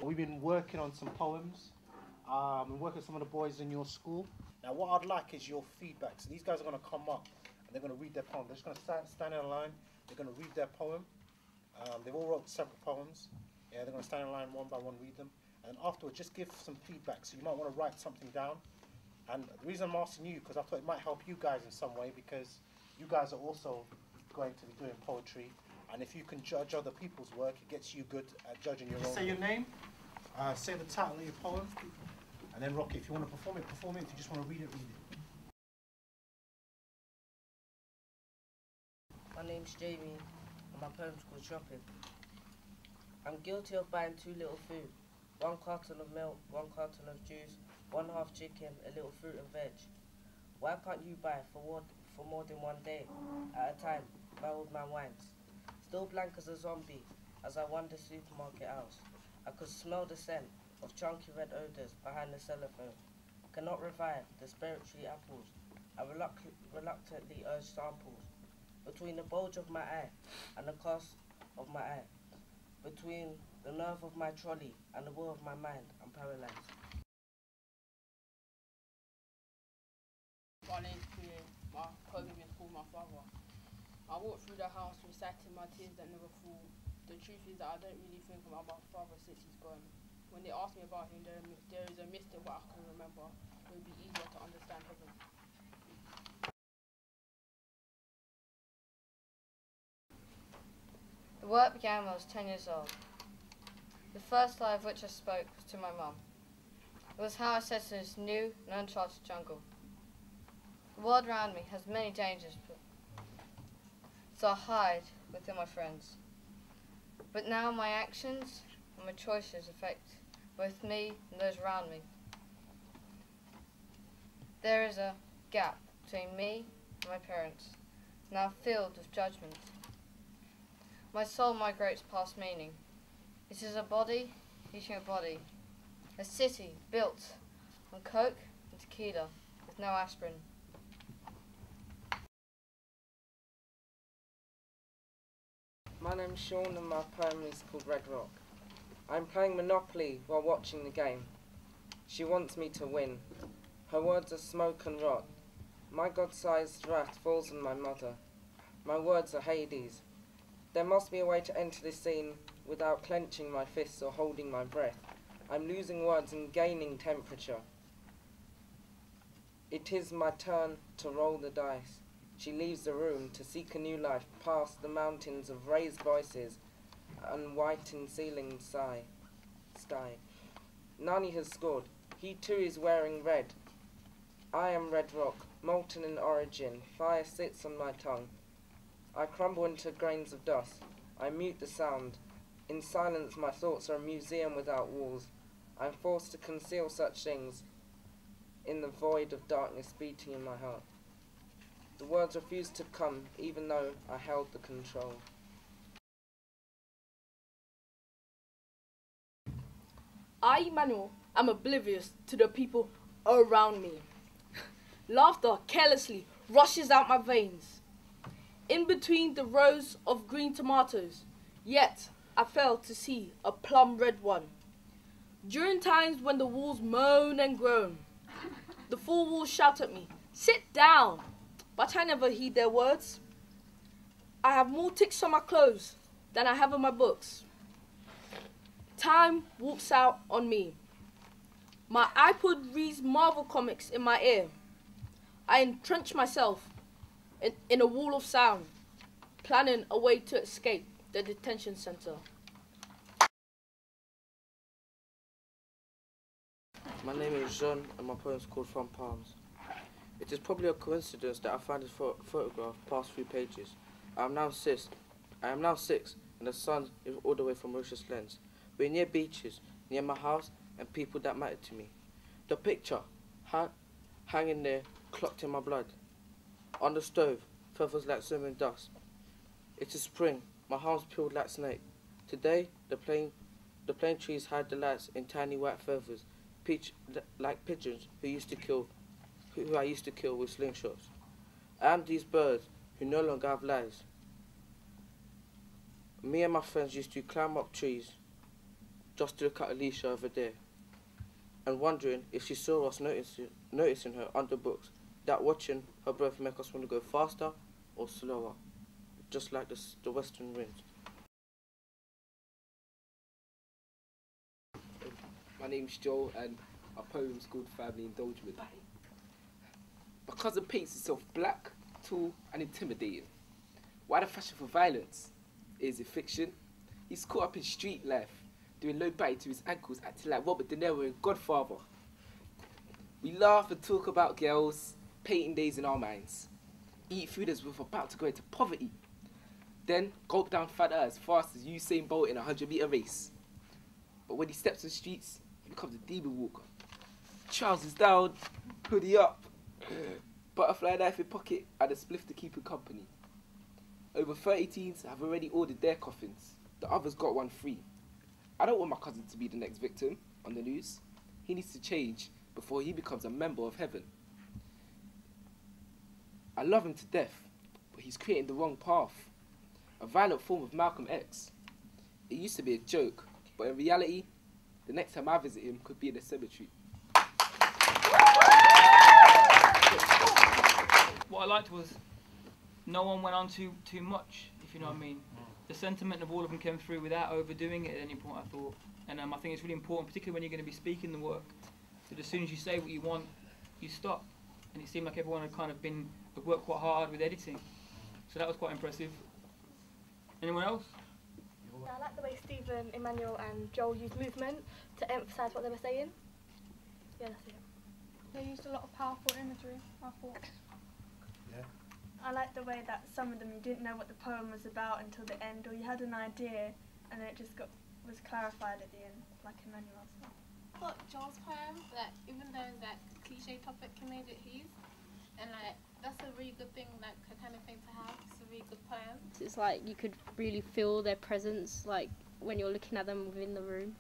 We've been working on some poems. We're working with some of the boys in your school. Now what I'd like is your feedback. So these guys are going to come up and they're going to read their poem. They're just going to stand in a line. They're going to read their poem. They've all wrote several poems. Yeah, they're going to stand in line one by one, read them. And afterwards, just give some feedback. So you might want to write something down. And the reason I'm asking you, because I thought it might help you guys in some way, because you guys are also going to be doing poetry. And if you can judge other people's work, it gets you good at judging your own. Say your name, say the title of your poem, and then rock it. If you want to perform it, perform it. If you just want to read it, read it. My name's Jamie, and my poem's called Shopping. I'm guilty of buying too little food. 1 carton of milk, 1 carton of juice, 1 half chicken, a little fruit and veg. Why can't you buy for more than 1 day at a time my old man wines? Still blank as a zombie as I wander supermarket house. I could smell the scent of chunky red odours behind the cellophane. Cannot revive the spiritually apples. I reluctantly urge samples. Between the bulge of my eye and the cast of my eye. Between the nerve of my trolley and the will of my mind, I'm paralyzed. My name's Kuye. My poem is called My Father. I walk through the house reciting my tears that never fall. The truth is that I don't really think about my father since he's gone. When they ask me about him, there is a mist in what I can remember. It would be easier to understand heaven. The work began when I was 10 years old. The first lie of which I spoke was to my mum. It was how I set in this new and uncharted jungle. The world around me has many dangers, so I hide within my friends. But now my actions and my choices affect both me and those around me. There is a gap between me and my parents, now filled with judgment. My soul migrates past meaning. It is a body eating a body. A city built on coke and tequila with no aspirin. My name's Sean and my poem is called Red Rock. I'm playing Monopoly while watching the game. She wants me to win. Her words are smoke and rot. My God-sized wrath falls on my mother. My words are Hades. There must be a way to enter this scene without clenching my fists or holding my breath. I'm losing words and gaining temperature. It is my turn to roll the dice. She leaves the room to seek a new life past the mountains of raised voices and whitened ceiling sky. Nani has scored. He too is wearing red. I am red rock, molten in origin. Fire sits on my tongue. I crumble into grains of dust. I mute the sound. In silence my thoughts are a museum without walls. I'm forced to conceal such things in the void of darkness beating in my heart. The words refused to come even though I held the control. I, Emmanuel, am oblivious to the people around me. Laughter carelessly rushes out my veins. In between the rows of green tomatoes, yet I fail to see a plum red one. During times when the walls moan and groan, the four walls shout at me, "Sit down!" But I never heed their words. I have more ticks on my clothes than I have on my books. Time walks out on me. My iPod reads Marvel comics in my ear. I entrench myself in a wall of sound, planning a way to escape the detention center. My name is Jean and my poem is called From Palms. It is probably a coincidence that I found this photograph past few pages. I am now 6 and the sun is all the way from Mauritius Lens. We're near beaches, near my house and people that matter to me. The picture, hanging there, clocked in my blood. On the stove, feathers like swimming dust. It is spring, my arms peeled like snake. Today, the plane trees hide the lights in tiny white feathers, like pigeons who I used to kill with slingshots. I am these birds who no longer have lives. Me and my friends used to climb up trees just to look at Alicia over there and wondering if she saw us noticing her under books, that watching her breath make us want to go faster or slower, just like the western wind. My name's Joel and our poem's called Family Indulgent. My cousin paints himself black, tall and intimidating. Why the fashion for violence? Is it fiction? He's caught up in street life, doing low batty to his ankles, acting like Robert De Niro in Godfather. We laugh and talk about girls, painting days in our minds. Eat food as if we're about to go into poverty. Then gulp down fanta as fast as Usain Bolt in a 100-meter race. But when he steps on the streets, he becomes a demon walker. Trousers down, hoodie up, butterfly knife in pocket, and a spliff to keep him company. Over 30 teens have already ordered their coffins. The others got one free. I don't want my cousin to be the next victim on the news. He needs to change before he becomes a member of heaven. I love him to death, but he's creating the wrong path. A violent form of Malcolm X. It used to be a joke, but in reality, the next time I visit him could be in a cemetery. What I liked was no one went on too much, if you know what I mean. The sentiment of all of them came through without overdoing it at any point, I thought. And I think it's really important, particularly when you're going to be speaking the work, that as soon as you say what you want, you stop. And it seemed like everyone had kind of worked quite hard with editing. So that was quite impressive. Anyone else? I like the way Stephen, Emmanuel and Joel used movement to emphasise what they were saying. Yeah, that's it. They used a lot of powerful imagery, I thought. Yeah. I like the way that some of them you didn't know what the poem was about until the end, or you had an idea and then it just was clarified at the end, like Emmanuel said. I thought Joel's poem, that even though that cliche topic, he made it his, and like that's a really good thing, like a kind of thing to have. It's a really good poem. It's like you could really feel their presence, like when you're looking at them within the room.